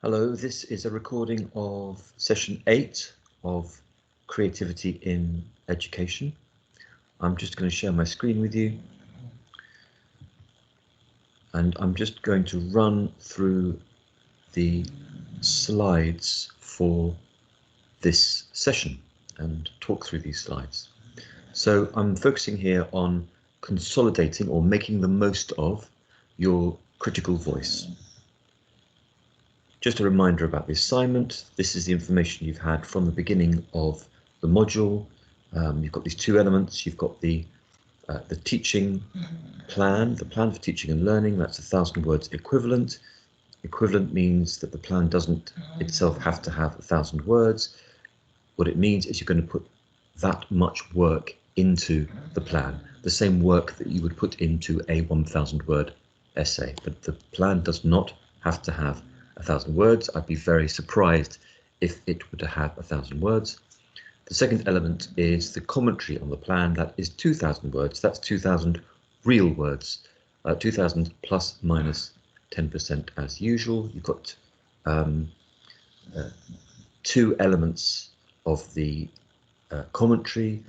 Hello, this is a recording of session 8 of Creativity in Education. I'm just going to share my screen with you, and I'm just going to run through the slides for this session and talk through these slides. So I'm focusing here on consolidating or making the most of your critical voice. Just a reminder about the assignment. This is the information you've had from the beginning of the module. You've got these two elements. You've got the teaching plan, the plan for teaching and learning. That's 1,000 words equivalent. Equivalent means that the plan doesn't itself have to have 1,000 words. What it means is you're going to put that much work into the plan, the same work that you would put into a 1,000 word essay. But the plan does not have to have 1,000 words. I'd be very surprised if it were to have 1,000 words. The second element is the commentary on the plan. That is 2,000 words. That's 2,000 real words, 2,000 plus minus 10% as usual. You've got two elements of the commentary.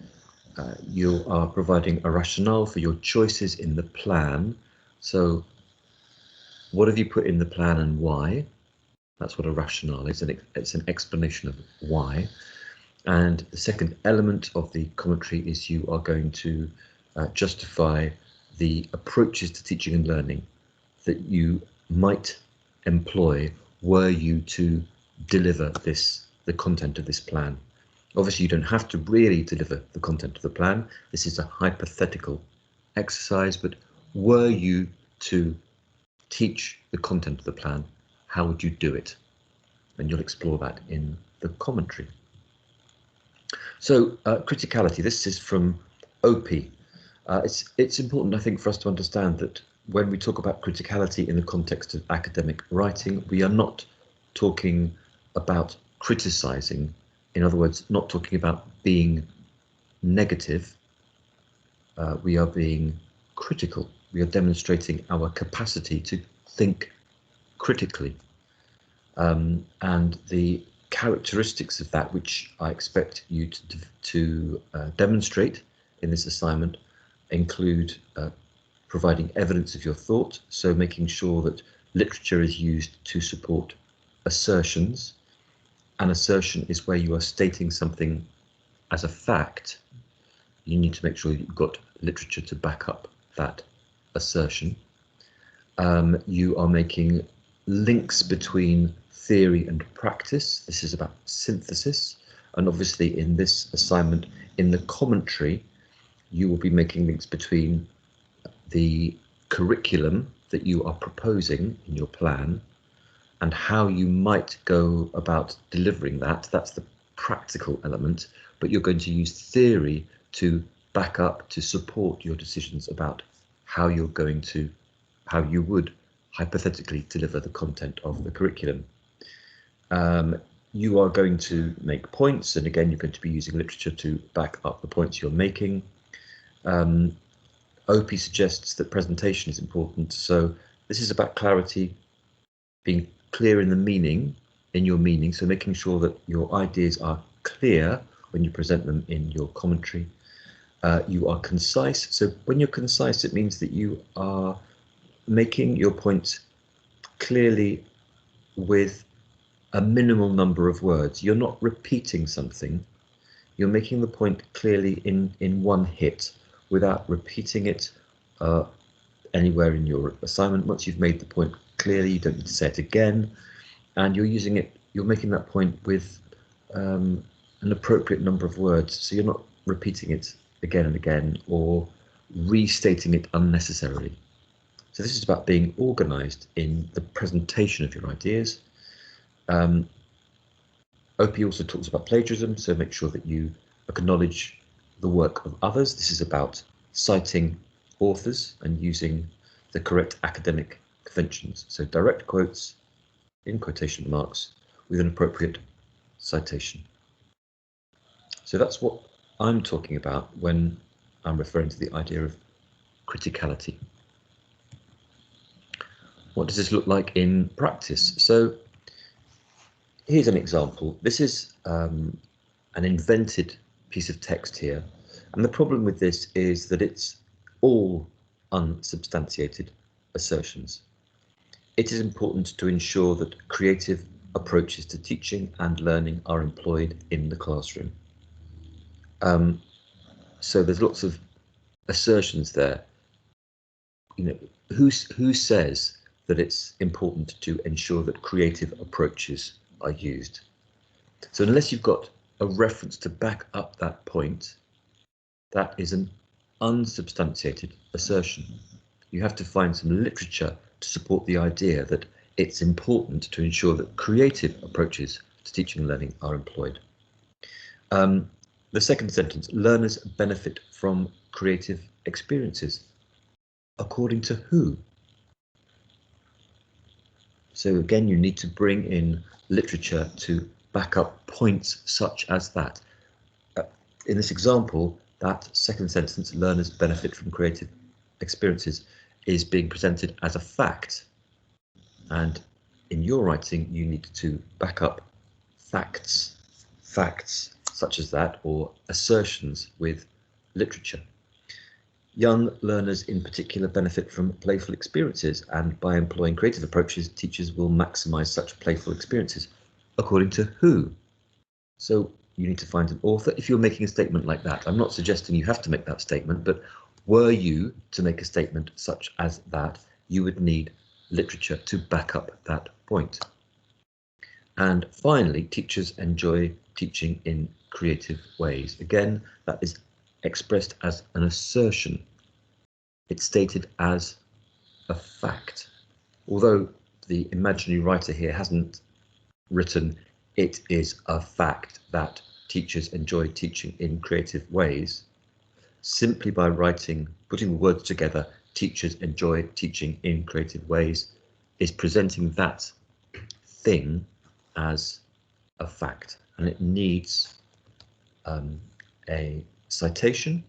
You are providing a rationale for your choices in the plan. So what have you put in the plan and why? That's what a rationale is, and it's an explanation of why. And the second element of the commentary is you are going to justify the approaches to teaching and learning that you might employ were you to deliver the content of this plan. Obviously, you don't have to really deliver the content of the plan. This is a hypothetical exercise, but were you to teach the content of the plan, how would you do it? And you'll explore that in the commentary. So criticality, this is from OP. It's important, I think, for us to understand that when we talk about criticality in the context of academic writing, we are not talking about criticizing. In other words, not talking about being negative. We are being critical. We are demonstrating our capacity to think critically. And the characteristics of that, which I expect you to demonstrate in this assignment, include providing evidence of your thought, so making sure that literature is used to support assertions. An assertion is where you are stating something as a fact. You need to make sure you've got literature to back up that assertion. You are making links between theory and practice. This is about synthesis, and obviously in this assignment, in the commentary, you will be making links between the curriculum that you are proposing in your plan and how you might go about delivering that. That's the practical element, but you're going to use theory to back up, to support your decisions about how you would hypothetically deliver the content of the curriculum. You are going to make points, and again, you're going to be using literature to back up the points you're making. OP suggests that presentation is important, so this is about clarity, being clear in the meaning, in your meaning, so making sure that your ideas are clear when you present them in your commentary. You are concise, so when you're concise, it means that you are making your point clearly with a minimal number of words. You're not repeating something. You're making the point clearly in one hit without repeating it anywhere in your assignment. Once you've made the point clearly, you don't need to say it again, and you're making that point with an appropriate number of words, so you're not repeating it again and again or restating it unnecessarily. So this is about being organized in the presentation of your ideas. OP also talks about plagiarism, so make sure that you acknowledge the work of others. This is about citing authors and using the correct academic conventions. So direct quotes in quotation marks with an appropriate citation. So that's what I'm talking about when I'm referring to the idea of criticality. What does this look like in practice? So Here's an example. This is an invented piece of text here, and the problem with this is that it's all unsubstantiated assertions. It is important to ensure that creative approaches to teaching and learning are employed in the classroom. So there's lots of assertions there. You know, who says that it's important to ensure that creative approaches are used? So unless you've got a reference to back up that point, that is an unsubstantiated assertion. You have to find some literature to support the idea that it's important to ensure that creative approaches to teaching and learning are employed. The second sentence, learners benefit from creative experiences. According to who? So again, you need to bring in literature to back up points such as that. In this example, that second sentence, learners benefit from creative experiences, is being presented as a fact. And in your writing, you need to back up facts such as that, or assertions with literature. Young learners in particular benefit from playful experiences, and by employing creative approaches, teachers will maximize such playful experiences. According to who? So you need to find an author. If you're making a statement like that, I'm not suggesting you have to make that statement, but were you to make a statement such as that, you would need literature to back up that point. And finally, teachers enjoy teaching in creative ways. Again, that is expressed as an assertion. It's stated as a fact. Although the imaginary writer here hasn't written, it is a fact that teachers enjoy teaching in creative ways, simply by writing, putting the words together, teachers enjoy teaching in creative ways, is presenting that thing as a fact, and it needs a citation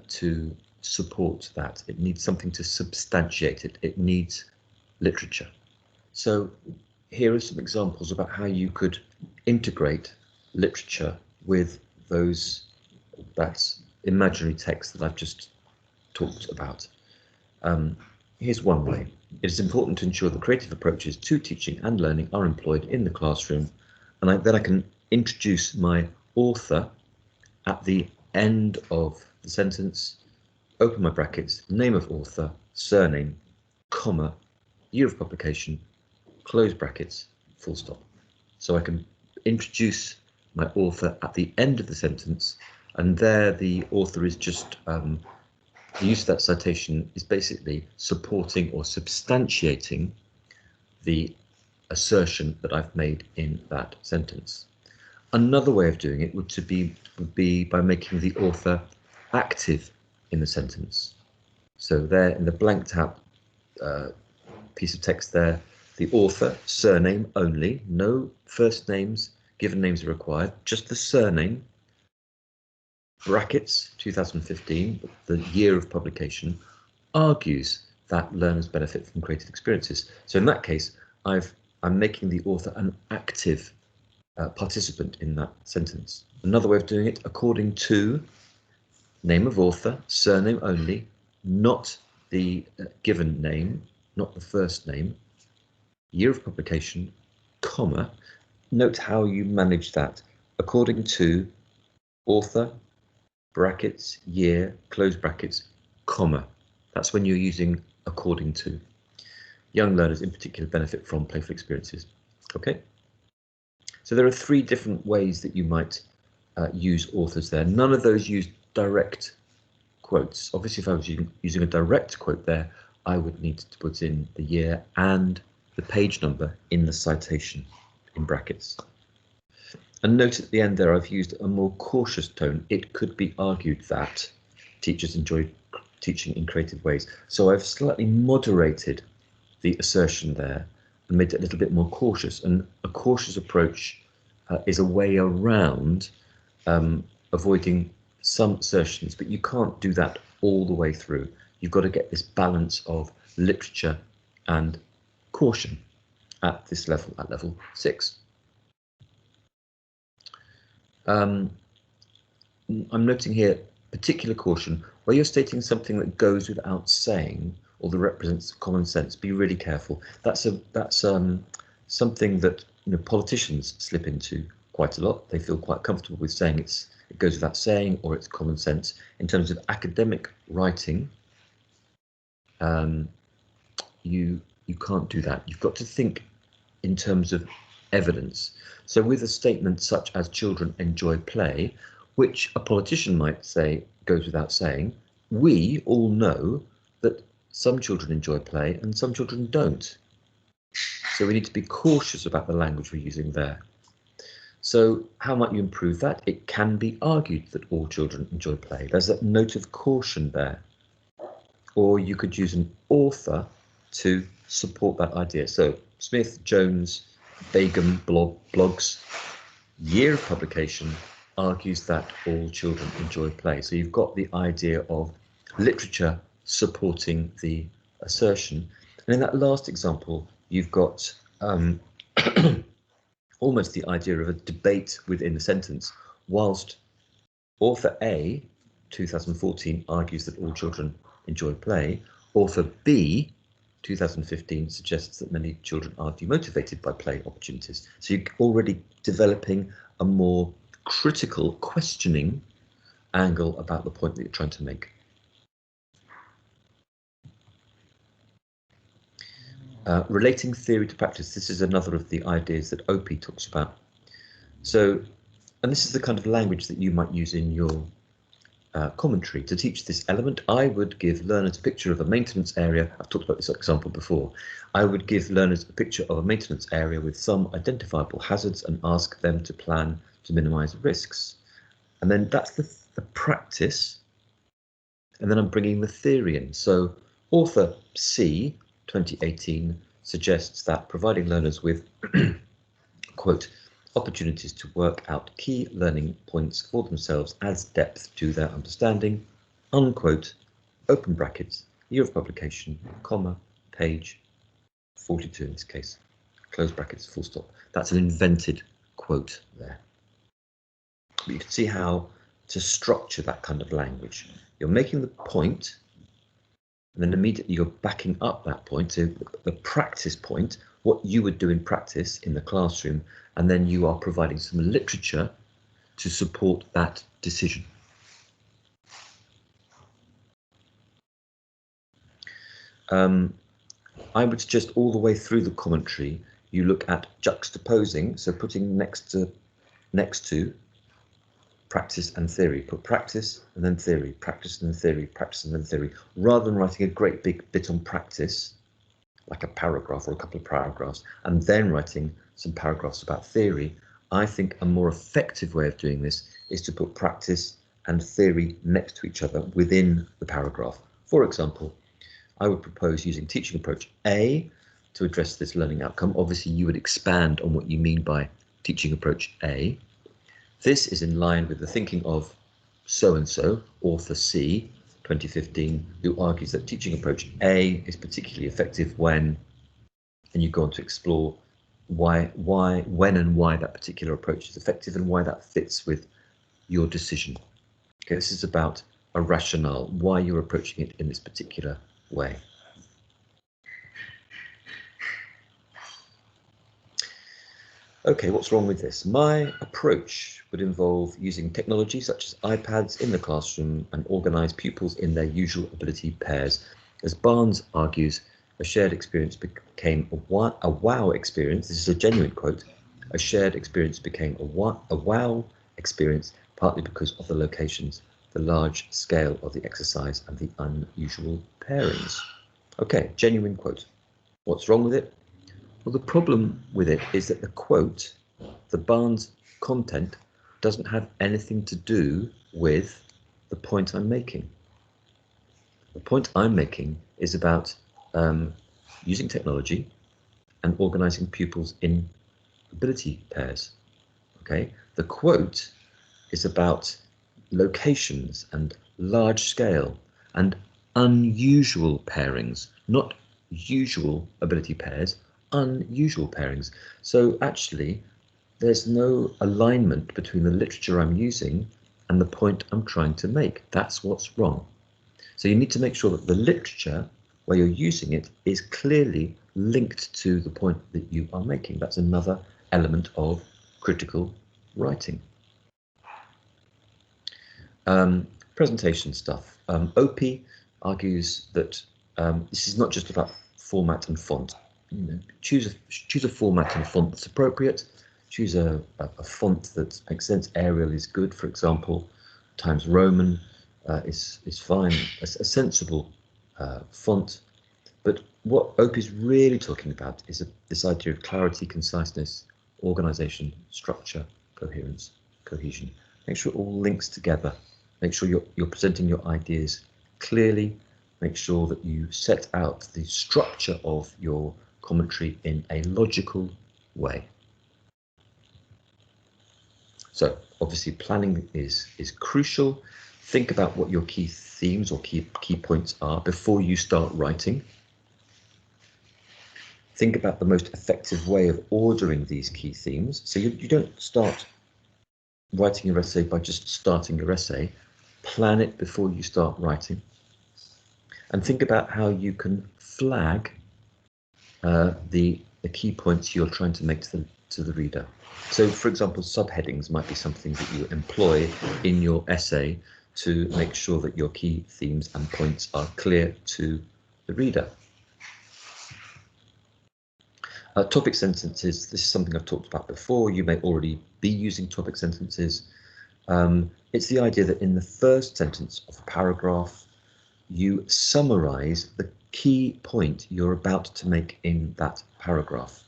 to support that. It needs something to substantiate it. It needs literature. So here are some examples about how you could integrate literature with that imaginary text that I've just talked about. Here's one way. It is important to ensure that creative approaches to teaching and learning are employed in the classroom, and then I can introduce my author at the end of the sentence, open my brackets, name of author, surname, comma, year of publication, close brackets, full stop. So I can introduce my author at the end of the sentence, and there the author is just the use of that citation is basically supporting or substantiating the assertion that I've made in that sentence. Another way of doing it would be by making the author active in the sentence. So there in the blanked out piece of text there, the author, surname only, no first names, given names are required, just the surname, brackets 2015, the year of publication, argues that learners benefit from creative experiences. So in that case, I'm making the author an active participant in that sentence. Another way of doing it, according to name of author, surname only, not the given name, not the first name, year of publication, comma. Note how you manage that. According to author, brackets, year, close brackets, comma. That's when you're using according to. Young learners in particular benefit from playful experiences. Okay. So there are three different ways that you might use authors there. None of those use direct quotes. Obviously, if I was using a direct quote there, I would need to put in the year and the page number in the citation in brackets. And note at the end there, I've used a more cautious tone. It could be argued that teachers enjoy teaching in creative ways. So I've slightly moderated the assertion there and made it a little bit more cautious. And a cautious approach is a way around avoiding some assertions, but you can't do that all the way through. You've got to get this balance of literature and caution. at this level, at level 6. I'm noting here particular caution where you're stating something that goes without saying or that represents common sense. Be really careful. That's something that politicians slip into quite a lot. They feel quite comfortable with saying it goes without saying or it's common sense. In terms of academic writing, you can't do that. You've got to think in terms of evidence. So with a statement such as children enjoy play, which a politician might say goes without saying, we all know that some children enjoy play and some children don't. So we need to be cautious about the language we're using there. So how might you improve that? It can be argued that all children enjoy play. There's that note of caution there. Or you could use an author to support that idea. So Smith, Jones, Begum blogs, year of publication argues that all children enjoy play. So you've got the idea of literature supporting the assertion. And in that last example, you've got almost the idea of a debate within the sentence. Whilst author A, 2014, argues that all children enjoy play, author B, 2015, suggests that many children are demotivated by play opportunities. So you're already developing a more critical, questioning angle about the point that you're trying to make. Relating theory to practice. This is another of the ideas that Opie talks about. So, and this is the kind of language that you might use in your commentary. To teach this element, I would give learners a picture of a maintenance area. I've talked about this example before. I would give learners a picture of a maintenance area with some identifiable hazards and ask them to plan to minimize risks. And then that's the practice. And then I'm bringing the theory in. So author C, 2018, suggests that providing learners with, quote, opportunities to work out key learning points for themselves adds depth to their understanding, unquote, open brackets, year of publication, comma, page 42 in this case, close brackets, full stop. That's an invented quote there. But you can see how to structure that kind of language. You're making the point, and then immediately you're backing up that point to the practice point, what you would do in practice in the classroom, and then you are providing some literature to support that decision. I would suggest all the way through the commentary, you look at juxtaposing, so putting next to practice and theory. Put practice and then theory, practice and then theory, practice and then theory, rather than writing a great big bit on practice, like a paragraph or a couple of paragraphs, and then writing some paragraphs about theory. I think a more effective way of doing this is to put practice and theory next to each other within the paragraph. For example, I would propose using teaching approach A to address this learning outcome. Obviously, you would expand on what you mean by teaching approach A. This is in line with the thinking of so-and-so, author C, 2015, who argues that teaching approach A is particularly effective when, and you go on to explore when and why that particular approach is effective and why that fits with your decision. Okay, this is about a rationale, why you're approaching it in this particular way. Okay, what's wrong with this? My approach would involve using technology such as iPads in the classroom and organise pupils in their usual ability pairs. As Barnes argues, a shared experience became a wow experience. This is a genuine quote. A shared experience became a wow experience, partly because of the locations, the large scale of the exercise and the unusual pairings. Okay, genuine quote. What's wrong with it? Well, the problem with it is that the quote, the Barnes content, doesn't have anything to do with the point I'm making. The point I'm making is about using technology and organising pupils in ability pairs. Okay, the quote is about locations and large scale and unusual pairings, not usual ability pairs, unusual pairings. So actually, there's no alignment between the literature I'm using and the point I'm trying to make. That's what's wrong. So you need to make sure that the literature where you're using it is clearly linked to the point that you are making. That's another element of critical writing. Presentation stuff. Opie argues that this is not just about format and font. Choose a format and a font that's appropriate. Choose a font that makes sense. Arial is good, for example. Times Roman is fine. A sensible font. But what Opie is really talking about is this idea of clarity, conciseness, organisation, structure, coherence, cohesion. Make sure it all links together. Make sure you're presenting your ideas clearly. Make sure that you set out the structure of your commentary in a logical way. So obviously planning is crucial. Think about what your key themes or key points are before you start writing. Think about the most effective way of ordering these key themes. So you don't start writing your essay by just starting your essay. Plan it before you start writing. And think about how you can flag the key points you're trying to make to the reader. So, for example, subheadings might be something that you employ in your essay to make sure that your key themes and points are clear to the reader. Topic sentences, this is something I've talked about before. You may already be using topic sentences. It's the idea that in the first sentence of a paragraph, you summarize the key point you're about to make in that paragraph.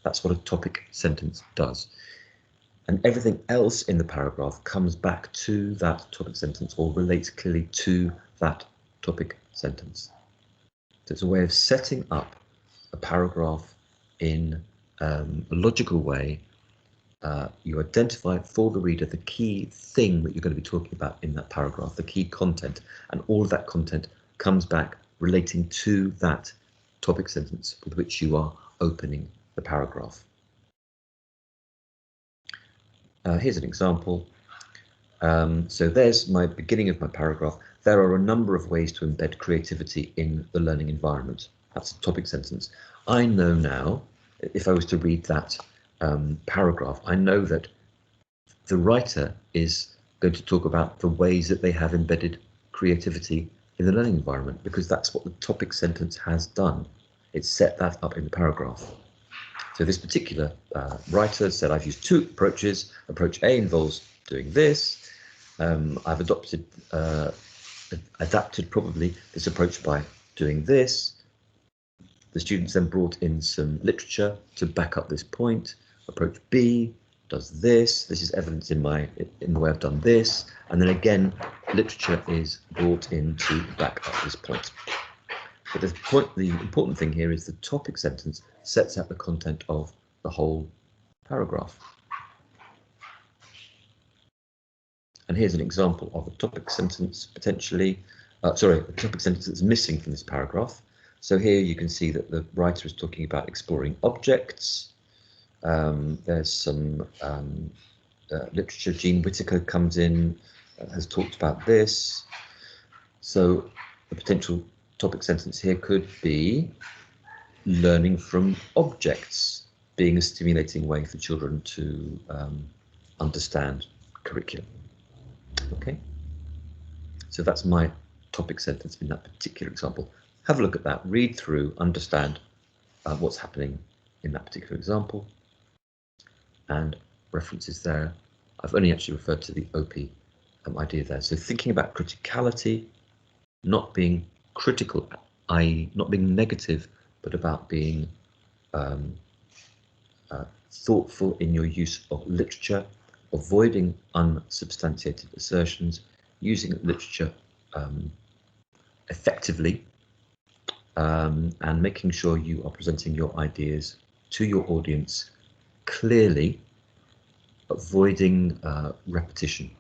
That's what a topic sentence does. And everything else in the paragraph comes back to that topic sentence or relates clearly to that topic sentence. So it's a way of setting up a paragraph in a logical way. You identify for the reader the key thing that you're going to be talking about in that paragraph, the key content, and all of that content comes back relating to that topic sentence with which you are opening the paragraph. Here's an example. So there's my beginning of my paragraph. There are a number of ways to embed creativity in the learning environment. That's a topic sentence. I know now, if I was to read that paragraph, I know that the writer is going to talk about the ways that they have embedded creativity in the learning environment, because that's what the topic sentence has done. It's set that up in the paragraph. So this particular writer said, I've used two approaches. Approach A involves doing this. I've adapted probably this approach by doing this. The students then brought in some literature to back up this point. Approach B does this. This is evidence in the way I've done this. And then again, literature is brought in to back up this point. But the important thing here is the topic sentence sets out the content of the whole paragraph. And here's an example of a topic sentence potentially, a topic sentence that's missing from this paragraph. So here you can see that the writer is talking about exploring objects. There's some literature. Jean Whittaker comes in, has talked about this. So the potential topic sentence here could be learning from objects being a stimulating way for children to understand curriculum. Okay, so that's my topic sentence in that particular example. Have a look at that, read through, understand what's happening in that particular example, and references there. I've only actually referred to the OP idea there. So thinking about criticality, not being critical, i.e. not being negative, but about being thoughtful in your use of literature, avoiding unsubstantiated assertions, using literature effectively, and making sure you are presenting your ideas to your audience clearly, avoiding repetition.